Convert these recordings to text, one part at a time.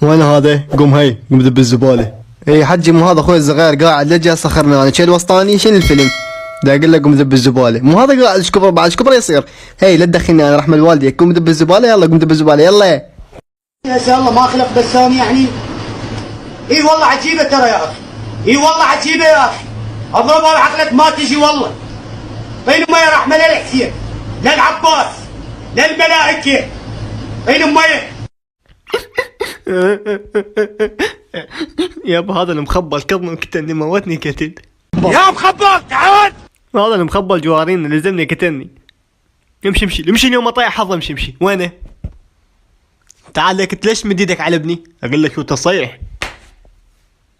وين هذا؟ قوم هي قوم ذب الزباله. اي حجي مو هذا اخوي الصغير قاعد لا جاي سخرنا انا شيل الوسطاني شيل الفيلم. دا اقول لك قوم ذب الزباله، مو هذا قاعد ايش كبر بعد ايش كبر يصير. هي لا تدخلني انا رحمه والديك. قوم ذب الزباله يلا قوم ذب الزباله يلا. يا شاء الله ما خلق بسام يعني. اي والله عجيبه ترى يا اخي. اي والله عجيبه يا اخي. اضربها بعقلك ما تجي والله. بين ما يا رحمه للحسين للعباس للملائكه. بين امي يابا هذا المخبى الكظم كتني موتني كتل. يا مخبط تعال. هذا المخبى الجوارين اللي لزمني كتني. امشي اليوم اطيح حظ امشي وينه؟ تعال لك ليش مد ايدك على ابني؟ اقول لك شو تصيح.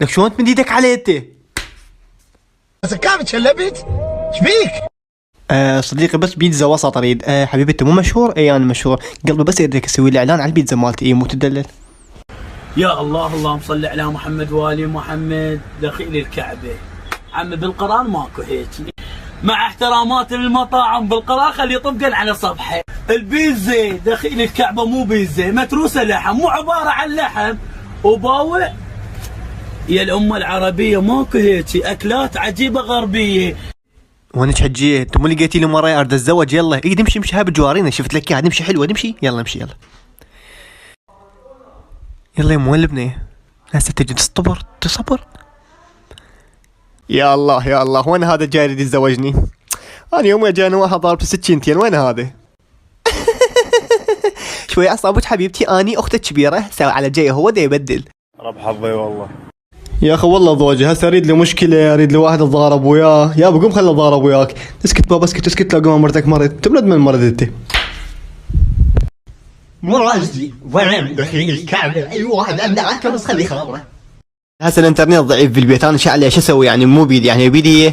لك شو انت مد ايدك علي انت؟ بس كيف تشلبت؟ ايش بيك؟ صديقي بس بيتزا وسط اريد. حبيبي انت مو مشهور؟ اي انا مشهور. قلبي بس اريدك اسوي لي اعلان على البيتزا مالتي. اي مو تدلل. يا الله اللهم صل على محمد وآل محمد. دخيل الكعبة عم بالقرآن ماكو هيك. مع احترامات للمطاعم بالقرآن خلي طبقا على صفحة. البيتزا دخيل الكعبة مو بيتزا متروسة لحم، مو عبارة عن لحم وباوع. يا الأمة العربية ماكو هيك أكلات عجيبة غربية. وانا حجيه انت مو لقيتي لي مرايه اريد اتزوج. يلا اي نمشي هاي بالجوارين شفت لك اياها نمشي حلوه نمشي يلا نمشي يلا. يلا يا وين البنيه؟ هسه تجي تصبر. يا الله وين هذا جاي يريد يتزوجني؟ انا يوم جاني واحد ضارب سكينتين وين هذا؟ شوي اعصابك حبيبتي اني اختك كبيره سوي على جاي هو دا يبدل. رب حظي والله يا اخي والله ضوجي هسه اريد لي مشكله اريد لي واحد اتضارب وياه. يابا قوم خلنا اتضارب وياك. اسكت بابا اسكت لا قوم مرتك مرض تمرض من مرض انت. مو راجلي وين دخيل الكعبة اي واحد امنعك بس خلي خبره. هسه الانترنت ضعيف في البيت انا شو علي شو اسوي يعني مو بيدي يعني بيدي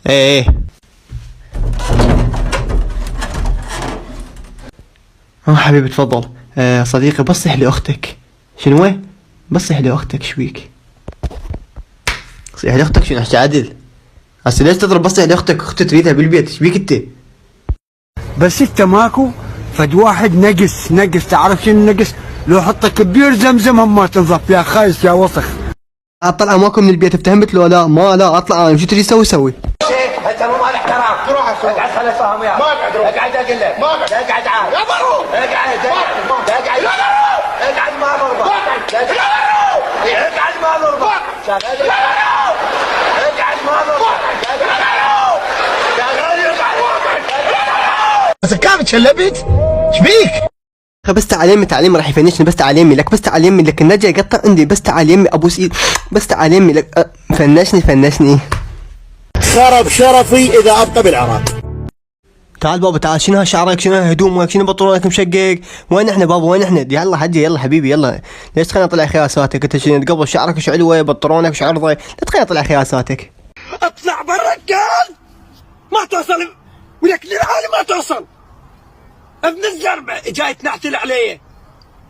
ايه. حبيبي تفضل. صديقي بصح لي اختك. شنو؟ بصح لي اختك شويك؟ صيح لي اختك شنو احكي عدل؟ هسه ليش تضرب بصح لي اختك؟ اختي تريدها بالبيت ايش بيك انت؟ بس انت ماكو فد واحد نقص تعرف شنو نقص؟ لو حط كبير زمزم هم ما تنظف يا خايس يا وسخ. اطلع ماكو من البيت افتهمت لو لا؟ ما لا اطلع انا شو تجي تسوي شيخ هسه مو مال احترام. روح اقعد خلي افهم وياك. ما اقعد روح اقعد اقول لك ما اقعد اقعد عاد يا بروح اقعد ما نرضى اقعد ما نرضى شغال اقعد ما نرضى بس كيف تشلبت؟ ايش بيك؟ بس تعال راح يفنشني. بس تعال لك بس تعال لك النجا يقطع عندي. بس تعال ابوس ايد. بس تعال لك فنشني. خرب شرفي اذا ابقى بالعراق. تعال بابا تعال. شنو شعرك شنو هدومك شنو بطلونك مشقق؟ وين احنا بابا وين احنا؟ يلا حجي يلا حبيبي يلا. ليش تخليني اطلع خياساتك انت شنو قبل شعرك وش علوه بطلونك وش عرضه؟ لا تخليني اطلع خياساتك. اطلع برا الكال ما توصل ولك للعالم ما توصل. ابن الزربه جاي تنحتل علي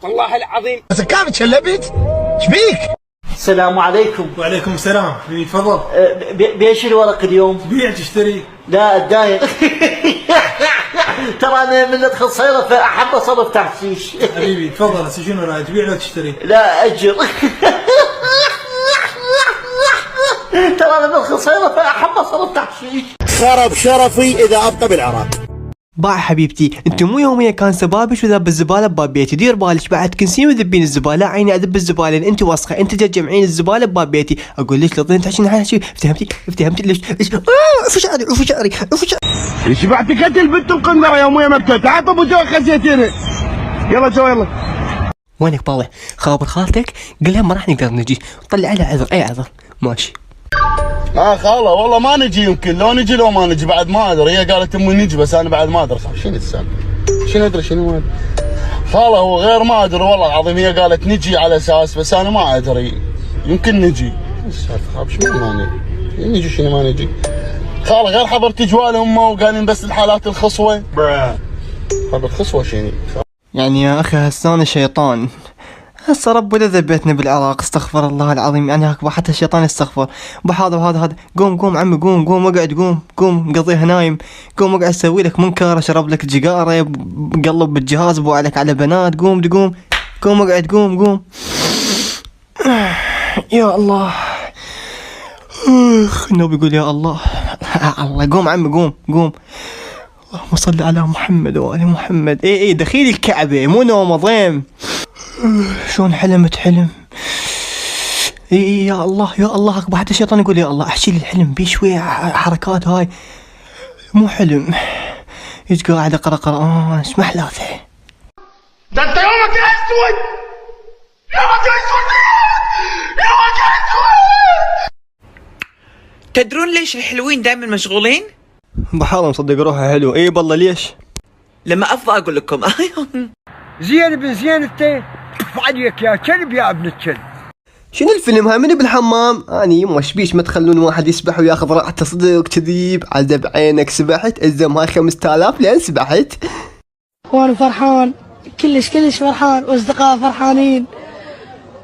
والله العظيم. بس كيف تشلبت؟ ايش بيك؟ السلام عليكم. وعليكم السلام حبيبي تفضل. بيش الورق اليوم؟ بيع تشتري؟ لا اتضايق. ترى انا من ادخل صيرة فاحب اصرف تحشيش. حبيبي تفضل هسه شنو رايك تبيع لو تشتري؟ لا اجر. ترى انا من ادخل صيرة فاحب اصرف تحشيش. خرب شرفي اذا ابقى بالعراق. باع حبيبتي انت مو يوميا كان سبابش وذب الزباله بباب بيتي. دير بالك بعد كنسين وذبين الزباله عيني اذب الزباله انت وسخه انت تجمعين الزباله بباب بيتي. اقول ليش لطين تحشين هاي شيء افتهمتي ليش عفوا شعري. شبعت قتل بنت القنبره يا امي مكتوب. تعال طب وجوي خزيتيني يلا جو يلا. وينك باوع؟ خابر خالتك قل لها ما راح نقدر نجي. طلع لها عذر اي عذر ماشي. خاله والله ما نجي يمكن لو نجي لو ما نجي بعد ما ادري. هي قالت امي نجي بس انا بعد ما ادري شنو السالفه شنو ادري شنو ما ادري. خاله هو غير ما ادري والله العظيم. هي قالت نجي على اساس بس انا ما ادري يمكن نجي. السالفه خاب شنو ما نجي شنو ما نجي. خاله غير حضرت جوال امه وقالين بس الحالات الخصوه. حضرت خصوه شنو يعني يا اخي هسه انا شيطان. هسه ربنا ذبيتنا بالعراق استغفر الله العظيم. يعني هاك حتى الشيطان يستغفر. بهذا وهذا قوم عمي قوم اقعد قوم قضيها نايم. قوم اقعد اسوي لك منكر اشرب لك جقاره قلب بالجهاز بوع لك على بنات. قوم قوم اقعد، قوم. يا الله. النبي يقول يا الله. الله قوم عمي، قوم. اللهم صل على محمد وآل محمد. ايه دخيل الكعبة مو نوم ضيم. شلون حلمت حلم. يا الله اكبر. حتى الشيطان يقول يا الله احشي لي الحلم بيه شوية حركات، هاي مو حلم. يجي قاعد اقرا قرآن، اسمح له ده انت يومك اسود، يومك اسود. تدرون ليش الحلوين دائما مشغولين؟ بحاول مصدق روحه حلو. اي بالله ليش؟ لما افضى اقول لكم. زين بن زين انت عليك يا كلب يا ابن الكلب. شنو الفيلم هاي؟ من بالحمام؟ اني مشبيش ما تخلون واحد يسبح وياخذ راحته. صدق كذيب، عذب عينك. سبحت الزم هاي 5000 لين سبحت. وانا فرحان كلش فرحان، واصدقائي فرحانين،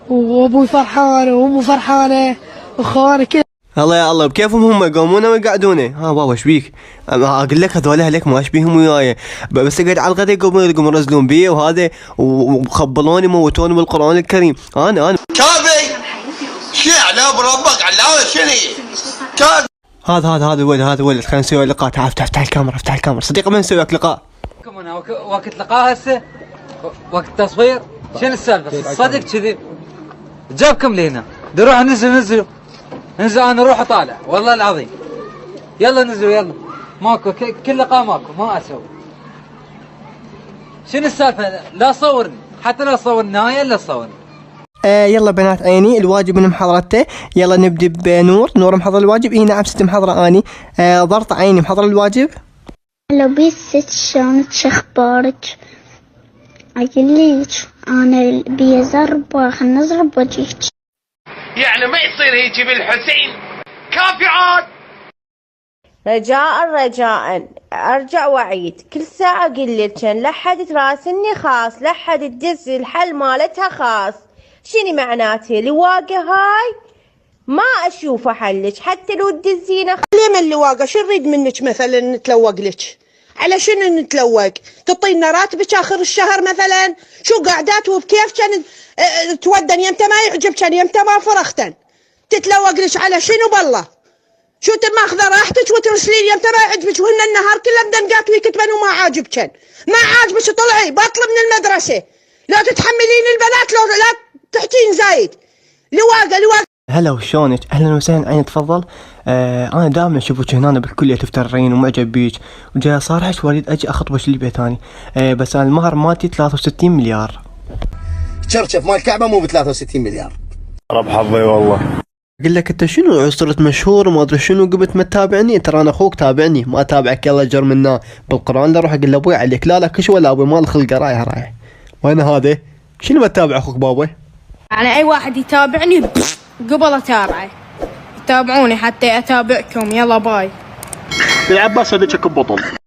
وابوي فرحان، وامي فرحانه، واخواني كل. الله يا الله بكيفهم هم يقومون ويقعدونه. ها بابا ايش بيك؟ اقول لك هذول اهلك ما اشبيهم وياي، بس اقعد على الغداء يقومون يرزلون بي وهذا، وخبلوني موتوني بالقران الكريم. انا كافي شيع لا بربك على شنو هذا الولد خلينا نسوي لقاء. تعال افتح الكاميرا. صديقي من نسوي لك لقاء؟ انا وقت لقاء هسه، وقت تصوير. شنو السالفه؟ صدق كذي جابكم لهنا. نروح ننزل انا اروح اطالع والله العظيم. يلا نزلوا يلا. ماكو كل لقاء ماكو، ما اسوي. شنو السالفه؟ لا صورني، حتى لا صورني لا صورني. يلا بنات عيني، الواجب من محضرته. يلا نبدي بنور محضر الواجب. نعم ست محضره اني. ضرط عيني محضر الواجب. هلا بيس ست، شلونك شخبارك؟ اقليك انا بي زربه، خلنا نزرب وجهك. يعني ما يصير هيجي بالحسين. كافي عاد. رجاء ارجع واعيد كل ساعه اقول لك لا حد تراسلني خاص، لا حد تدز الحل مالتها خاص. شنو معناته الواقه هاي؟ ما اشوفه حلك حتى لو تدزينه. ليه من اللواقه؟ شو نريد منك مثلا نتلوق لك؟ على شنو نتلوق؟ تعطينا راتبك اخر الشهر مثلا؟ شو قعدات وبكيف كان تودن يمتى ما يعجبك، يمتى ما فرختن تتلوق لك على شنو بالله؟ شو ماخذه راحتك وترسلين يمتى ما يعجبك، وهن النهار كله بدنقات ويكتبن وما عاجبكن. ما عاجبك طلعي بطل من المدرسه، لا تتحملين البنات، لا تحكين زايد. لواقه. هلا وشونك؟ اهلا وسهلا عيني تفضل. انا دائما اشوفك هنا بالكليه تفترين ومعجب بيك، وجاي صارحك واريد اجي اخطبك للبيت ثاني. بس انا المهر مالتي 63 مليار. شرشف مال الكعبه مو ب 63 مليار. رب حظي والله. اقول لك انت شنو صرت مشهور وما ادري شنو، قمت ما تتابعني؟ ترى انا اخوك، تابعني. ما اتابعك يلا جر منا بالقران. لا اروح اقول لابوي عليك. لا كش ولا ابوي مال خلقه رايح. وين هذا؟ شنو ما تتابع اخوك بابا؟ انا اي واحد يتابعني قبل اتابعه. يتابعوني حتى اتابعكم. يلا باي. العباس هذيك بطل.